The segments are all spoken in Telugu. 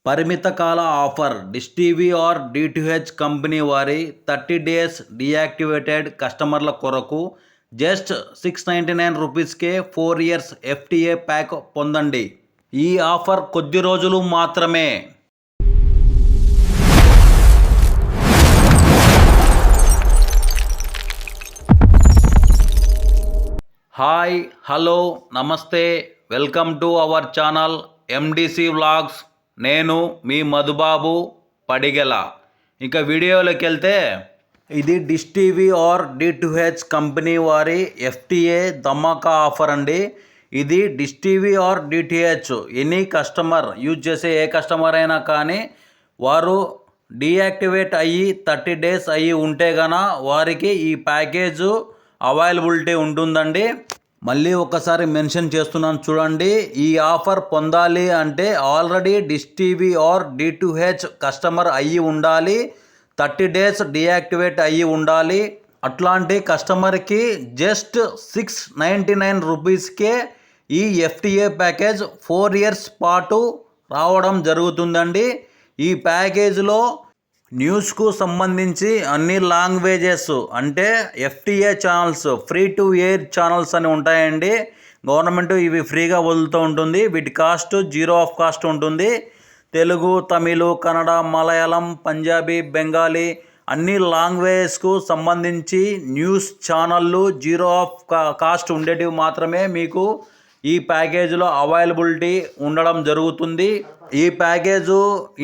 పరిమిత కాల offer dish TV or DTH company వారి 30 డేస్ డీయాక్టివేటెడ్ కస్టమర్ల కొరకు జస్ట్ ₹699కే 4 ఇయర్స్ FTA ప్యాక్ పొందండి. ఈ ఆఫర్ కొద్ది రోజులు మాత్రమే. హాయ్, హలో, నమస్తే, welcome to our channel MDC vlogs. నేను మీ మధుబాబు పడిగెల. ఇక వీడియోలోకి వెళ్తే, ఇది dish TV or DTH company వారి FTA ధమాకా ఆఫర్ అండి. ఇది dish TV or DTH any customer use చేసే ఏ కస్టమర్ అయినా కానీ వారు డీయాక్టివేట్ అయ్యి 30 డేస్ అయ్యి ఉంటే గన వారికి ఈ ప్యాకేజు అవైలబిలిటీ ఉంటుందండి. మళ్ళీ ఒకసారి మెన్షన్ చేస్తున్నాను చూడండి. ఈ ఆఫర్ పొందాలి అంటే already dish TV or DTH customer అయ్యి ఉండాలి, 30 డేస్ డీయాక్టివేట్ అయ్యి ఉండాలి. అట్లాంటి కస్టమర్కి జస్ట్ ₹699కే ఈ FTA ప్యాకేజ్ 4 ఇయర్స్ పాటు రావడం జరుగుతుందండి. ఈ ప్యాకేజ్లో న్యూస్కు సంబంధించి అన్ని లాంగ్వేజెస్ అంటే FTA channels, free to air channels అని ఉంటాయండి. గవర్నమెంట్ ఇవి ఫ్రీగా వదులుతూ ఉంటుంది. వీటి కాస్ట్ 0 ఆఫ్ కాస్ట్ ఉంటుంది. తెలుగు, తమిళ్, కన్నడ, మలయాళం, పంజాబీ, బెంగాలీ అన్ని లాంగ్వేజెస్కు సంబంధించి న్యూస్ ఛానళ్ళు 0 ఆఫ్ కాస్ట్ ఉండేటివి మాత్రమే మీకు ఈ ప్యాకేజీలో అవైలబిలిటీ ఉండడం జరుగుతుంది. ఈ ప్యాకేజు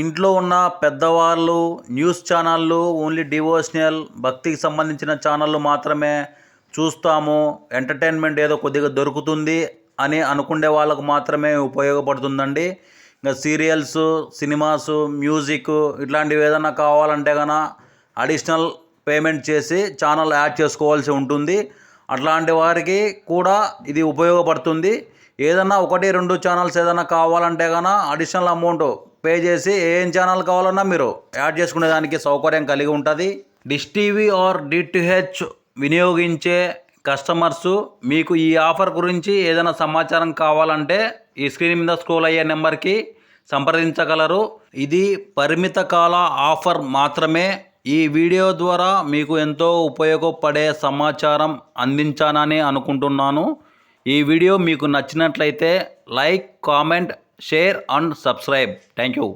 ఇంట్లో ఉన్న పెద్దవాళ్ళు న్యూస్ ఛానళ్ళు, ఓన్లీ డివోషనల్ భక్తికి సంబంధించిన ఛానళ్ళు మాత్రమే చూస్తాము, ఎంటర్టైన్మెంట్ ఏదో కొద్దిగా దొరుకుతుంది అని అనుకునే వాళ్ళకు మాత్రమే ఉపయోగపడుతుందండి. ఇంకా సీరియల్స్, సినిమాసు, మ్యూజిక్ ఇట్లాంటివి ఏదైనా కావాలంటే కనుక అడిషనల్ పేమెంట్ చేసి ఛానల్ యాడ్ చేసుకోవాల్సి ఉంటుంది. అట్లాంటి వారికి కూడా ఇది ఉపయోగపడుతుంది. ఏదన్నా 1-2 ఛానల్స్ ఏదైనా కావాలంటే కనుక అడిషనల్ అమౌంట్ పే చేసి ఏం ఛానల్ కావాలన్నా మీరు యాడ్ చేసుకునే దానికి సౌకర్యం కలిగి ఉంటుంది. డిష్ టీవీ ఆర్ డిటిహెచ్ వినియోగించే కస్టమర్స్ మీకు ఈ ఆఫర్ గురించి ఏదైనా సమాచారం కావాలంటే ఈ స్క్రీన్ మీద స్క్రోల్ అయ్యే నెంబర్కి సంప్రదించగలరు. ఇది పరిమిత కాల ఆఫర్ మాత్రమే. ఈ వీడియో ద్వారా మీకు ఎంతో ఉపయోగపడే సమాచారం అందించానని అనుకుంటున్నాను. ఈ వీడియో మీకు నచ్చినట్లయితే like, comment, share and subscribe. Thank you.